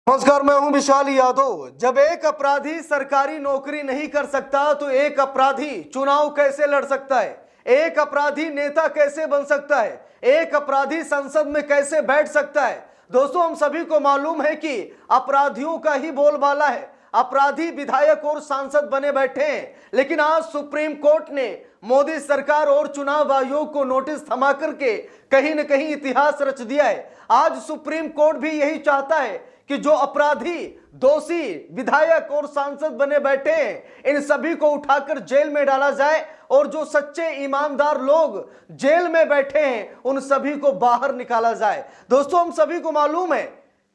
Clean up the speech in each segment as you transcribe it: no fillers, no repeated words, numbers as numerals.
नमस्कार, मैं हूं विशाल यादव। जब एक अपराधी सरकारी नौकरी नहीं कर सकता तो एक अपराधी चुनाव कैसे लड़ सकता है? एक अपराधी नेता कैसे बन सकता है? एक अपराधी संसद में कैसे बैठ सकता है? दोस्तों, हम सभी को मालूम है कि अपराधियों का ही बोलबाला है। अपराधी विधायक और सांसद बने बैठे हैं, लेकिन आज सुप्रीम कोर्ट ने मोदी सरकार और चुनाव आयोग को नोटिस थमा करके कहीं न कहीं इतिहास रच दिया है। आज सुप्रीम कोर्ट भी यही चाहता है कि जो अपराधी, दोषी विधायक और सांसद बने बैठे हैं, इन सभी को उठाकर जेल में डाला जाए और जो सच्चे ईमानदार लोग जेल में बैठे हैं उन सभी को बाहर निकाला जाए। दोस्तों, हम सभी को मालूम है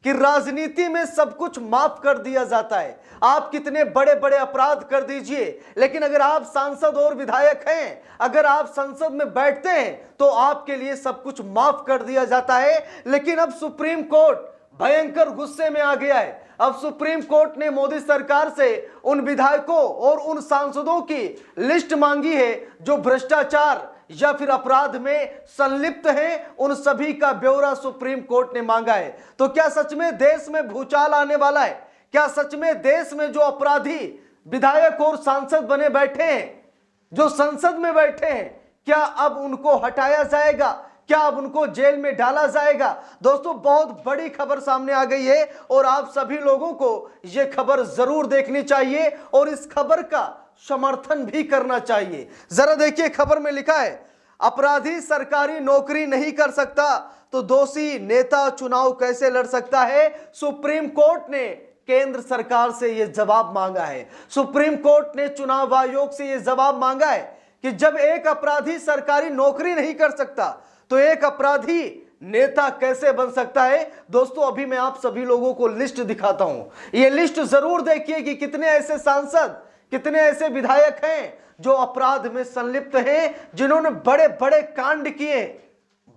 कि राजनीति में सब कुछ माफ कर दिया जाता है। आप कितने बड़े बड़े अपराध कर दीजिए, लेकिन अगर आप सांसद और विधायक हैं, अगर आप संसद में बैठते हैं तो आपके लिए सब कुछ माफ कर दिया जाता है। लेकिन अब सुप्रीम कोर्ट भयंकर गुस्से में आ गया है। अब सुप्रीम कोर्ट ने मोदी सरकार से उन विधायकों और उन सांसदों की लिस्ट मांगी है जो भ्रष्टाचार या फिर अपराध में संलिप्त हैं। उन सभी का ब्यौरा सुप्रीम कोर्ट ने मांगा है। तो क्या सच में देश में भूचाल आने वाला है? क्या सच में देश में जो अपराधी विधायक और सांसद बने बैठे हैं, जो संसद में बैठे हैं, क्या अब उनको हटाया जाएगा? क्या अब उनको जेल में डाला जाएगा? दोस्तों, बहुत बड़ी खबर सामने आ गई है और आप सभी लोगों को यह खबर जरूर देखनी चाहिए और इस खबर का समर्थन भी करना चाहिए। जरा देखिए, खबर में लिखा है, अपराधी सरकारी नौकरी नहीं कर सकता तो दोषी नेता चुनाव कैसे लड़ सकता है? सुप्रीम कोर्ट ने केंद्र सरकार से यह जवाब मांगा है। सुप्रीम कोर्ट ने चुनाव आयोग से यह जवाब मांगा है कि जब एक अपराधी सरकारी नौकरी नहीं कर सकता तो एक अपराधी नेता कैसे बन सकता है? दोस्तों, अभी मैं आप सभी लोगों को लिस्ट दिखाता हूं। यह लिस्ट जरूर देखिए कि कितने ऐसे सांसद, कितने ऐसे विधायक हैं जो अपराध में संलिप्त हैं, जिन्होंने बड़े बड़े कांड किए।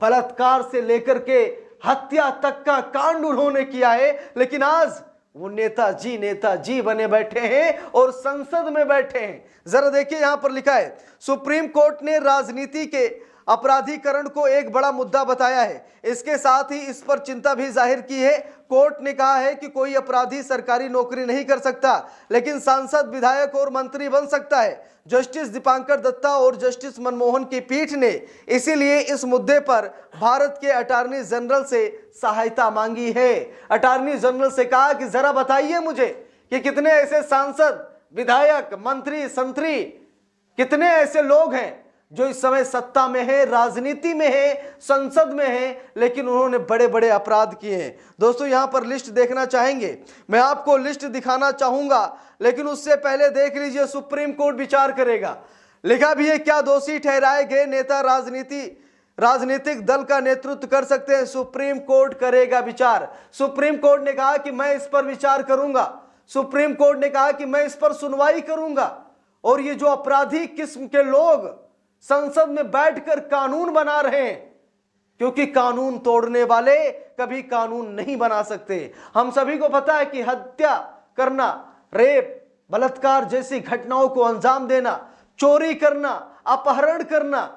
बलात्कार से लेकर के हत्या तक का कांड उन्होंने किया है, लेकिन आज वो नेताजी बने बैठे हैं और संसद में बैठे हैं। जरा देखिए, यहां पर लिखा है, सुप्रीम कोर्ट ने राजनीति के अपराधीकरण को एक बड़ा मुद्दा बताया है। इसके साथ ही इस पर चिंता भी जाहिर की है। कोर्ट ने कहा है कि कोई अपराधी सरकारी नौकरी नहीं कर सकता, लेकिन सांसद, विधायक और मंत्री बन सकता है। जस्टिस दीपांकर दत्ता और जस्टिस मनमोहन की पीठ ने इसीलिए इस मुद्दे पर भारत के अटॉर्नी जनरल से सहायता मांगी है। अटॉर्नी जनरल से कहा कि जरा बताइए मुझे कि कितने ऐसे सांसद, विधायक, मंत्री, संतरी, कितने ऐसे लोग हैं जो इस समय सत्ता में है, राजनीति में है, संसद में है, लेकिन उन्होंने बड़े बड़े अपराध किए हैं। दोस्तों, यहां पर लिस्ट देखना चाहेंगे, मैं आपको लिस्ट दिखाना चाहूंगा, लेकिन उससे पहले देख लीजिए, सुप्रीम कोर्ट विचार करेगा। लिखा भी है, क्या दोषी ठहराए गए नेता राजनीतिक दल का नेतृत्व कर सकते हैं? सुप्रीम कोर्ट करेगा विचार। सुप्रीम कोर्ट ने कहा कि मैं इस पर विचार करूंगा। सुप्रीम कोर्ट ने कहा कि मैं इस पर सुनवाई करूंगा। और ये जो अपराधी किस्म के लोग संसद में बैठकर कानून बना रहे हैं, क्योंकि कानून तोड़ने वाले कभी कानून नहीं बना सकते। हम सभी को पता है कि हत्या करना, रेप, बलात्कार जैसी घटनाओं को अंजाम देना, चोरी करना, अपहरण करना,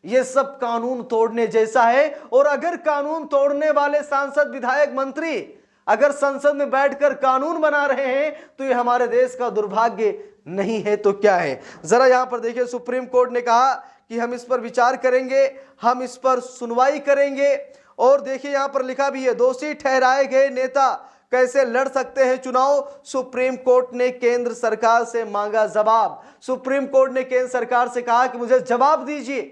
यह सब कानून तोड़ने जैसा है। और अगर कानून तोड़ने वाले सांसद, विधायक, मंत्री अगर संसद में बैठकर कानून बना रहे हैं तो यह हमारे देश का दुर्भाग्य नहीं है तो क्या है? जरा यहां पर देखिए, सुप्रीम कोर्ट ने कहा कि हम इस पर विचार करेंगे, हम इस पर सुनवाई करेंगे। और देखिए, यहां पर लिखा भी है, दोषी ठहराए गए नेता कैसे लड़ सकते हैं चुनाव? सुप्रीम कोर्ट ने केंद्र सरकार से मांगा जवाब। सुप्रीम कोर्ट ने केंद्र सरकार से कहा कि मुझे जवाब दीजिए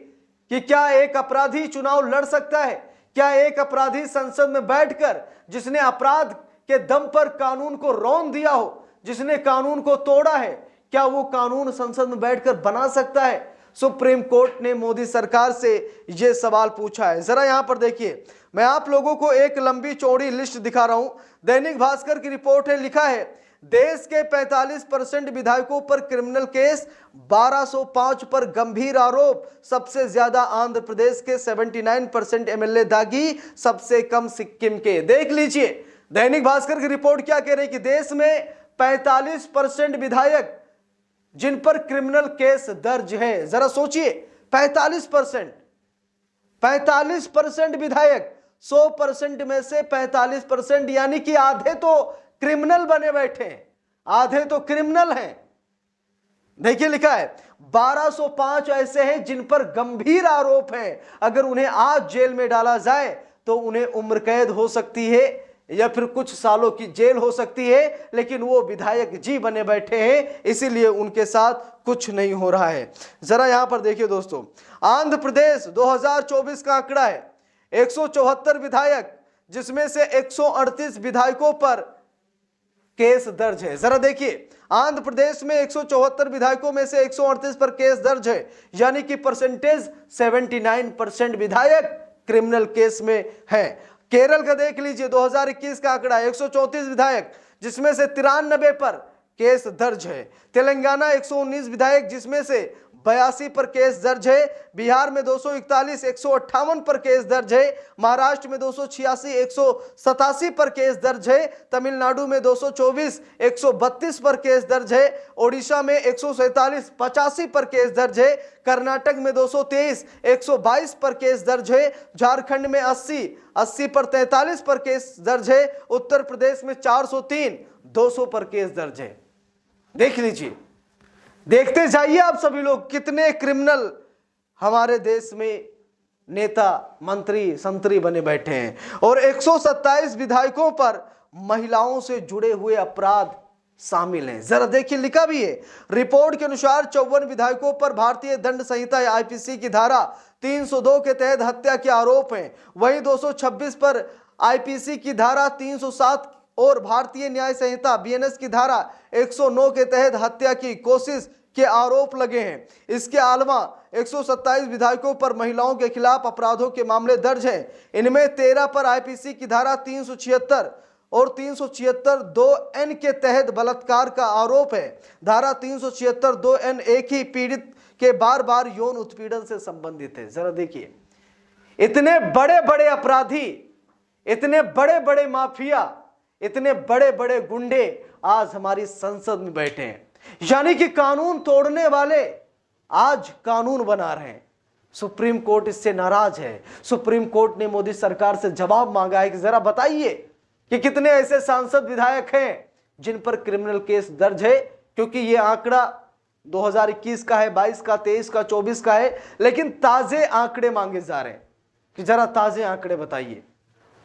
कि क्या एक अपराधी चुनाव लड़ सकता है? क्या एक अपराधी संसद में बैठकर, जिसने अपराध के दम पर कानून को रौंद दिया हो, जिसने कानून को तोड़ा है, क्या वो कानून संसद में बैठकर बना सकता है? सुप्रीम कोर्ट ने मोदी सरकार से यह सवाल पूछा है। जरा यहां पर देखिए, मैं आप लोगों को एक लंबी चौड़ी लिस्ट दिखा रहा हूं। दैनिक भास्कर की रिपोर्ट है, लिखा है, देश के 45% विधायकों पर क्रिमिनल केस, 1205 पर गंभीर आरोप। सबसे ज्यादा आंध्र प्रदेश के 79% एमएलए दागी, सबसे कम सिक्किम के। देख लीजिए, दैनिक भास्कर की रिपोर्ट क्या कह रही है कि देश में 45% विधायक जिन पर क्रिमिनल केस दर्ज है। जरा सोचिए, 45% विधायक 100% में से 45%, यानी कि आधे तो क्रिमिनल बने बैठे हैं, आधे तो क्रिमिनल हैं। देखिए लिखा है 1205 ऐसे हैं जिन पर गंभीर आरोप हैं, अगर उन्हें आज जेल में डाला जाए तो उन्हें उम्र कैद हो सकती है या फिर कुछ सालों की जेल हो सकती है, लेकिन वो विधायक जी बने बैठे हैं, इसीलिए उनके साथ कुछ नहीं हो रहा है। जरा यहां पर देखिए दोस्तों, आंध्र प्रदेश 2024 का आंकड़ा है 174 विधायक, जिसमें से 138 विधायकों पर केस दर्ज है। जरा देखिए, आंध्र प्रदेश में 174 विधायकों में से 138 पर केस दर्ज है, यानी कि परसेंटेज 79% विधायक क्रिमिनल केस में है। केरल का देख लीजिए 2021 का आंकड़ा 134 विधायक, जिसमें से 93 पर केस दर्ज है। तेलंगाना 119 विधायक, जिसमें से 82 पर केस दर्ज है। बिहार में 241, 158 पर केस दर्ज है। महाराष्ट्र में 286, 187 पर केस दर्ज है। तमिलनाडु में 224, 132 पर केस दर्ज है। ओडिशा में 147, 85 पर केस दर्ज है। कर्नाटक में 223, 122 पर केस दर्ज है। झारखंड में 80 पर 43 पर केस दर्ज है। उत्तर प्रदेश में 403, 200 पर केस दर्ज है। देख लीजिए, देखते जाइए आप सभी लोग, कितने क्रिमिनल हमारे देश में नेता, मंत्री, संतरी बने बैठे हैं। और 127 विधायकों पर महिलाओं से जुड़े हुए अपराध शामिल हैं। जरा देखिए, लिखा भी है रिपोर्ट के अनुसार 54 विधायकों पर भारतीय दंड संहिता आईपीसी की धारा 302 के तहत हत्या के आरोप हैं। वहीं 226 पर आईपीसी की धारा 307 और भारतीय न्याय संहिता बीएनएस की धारा 109 के तहत हत्या की कोशिश के आरोप लगे हैं। इसके अलावा 127 विधायकों पर महिलाओं के खिलाफ अपराधों के मामले दर्ज हैं। इनमें 13 पर आईपीसी की धारा 376 और 376 2N के तहत बलात्कार का आरोप है। धारा 376 2N एक ही पीड़ित के बार बार यौन उत्पीड़न से संबंधित है। जरा देखिए, इतने बड़े बड़े अपराधी, इतने बड़े बड़े माफिया, इतने बड़े बड़े गुंडे आज हमारी संसद में बैठे हैं, यानी कि कानून तोड़ने वाले आज कानून बना रहे हैं। सुप्रीम कोर्ट इससे नाराज है। सुप्रीम कोर्ट ने मोदी सरकार से जवाब मांगा है कि जरा बताइए कि कितने ऐसे सांसद, विधायक हैं जिन पर क्रिमिनल केस दर्ज है, क्योंकि ये आंकड़ा 2021 का है, 22 का, 23 का, 24 का है, लेकिन ताजे आंकड़े मांगे जा रहे हैं कि जरा ताजे आंकड़े बताइए।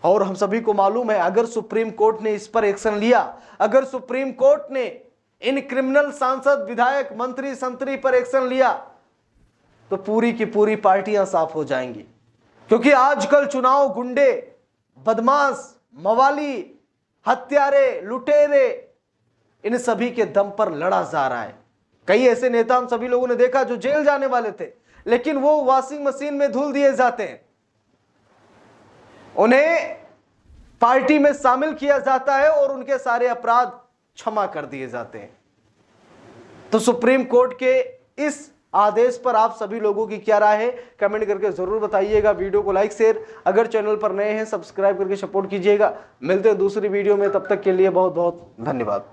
और हम सभी को मालूम है, अगर सुप्रीम कोर्ट ने इस पर एक्शन लिया, अगर सुप्रीम कोर्ट ने इन क्रिमिनल सांसद, विधायक, मंत्री, संतरी पर एक्शन लिया, तो पूरी की पूरी पार्टियां साफ हो जाएंगी। क्योंकि आजकल चुनाव गुंडे, बदमाश, मवाली, हत्यारे, लुटेरे, इन सभी के दम पर लड़ा जा रहा है। कई ऐसे नेता हम सभी लोगों ने देखा जो जेल जाने वाले थे, लेकिन वो वॉशिंग मशीन में धुल दिए जाते हैं, उन्हें पार्टी में शामिल किया जाता है और उनके सारे अपराध क्षमा कर दिए जाते हैं। तो सुप्रीम कोर्ट के इस आदेश पर आप सभी लोगों की क्या राय है, कमेंट करके जरूर बताइएगा। वीडियो को लाइक, शेयर, अगर चैनल पर नए हैं सब्सक्राइब करके सपोर्ट कीजिएगा। मिलते हैं दूसरी वीडियो में, तब तक के लिए बहुत बहुत धन्यवाद।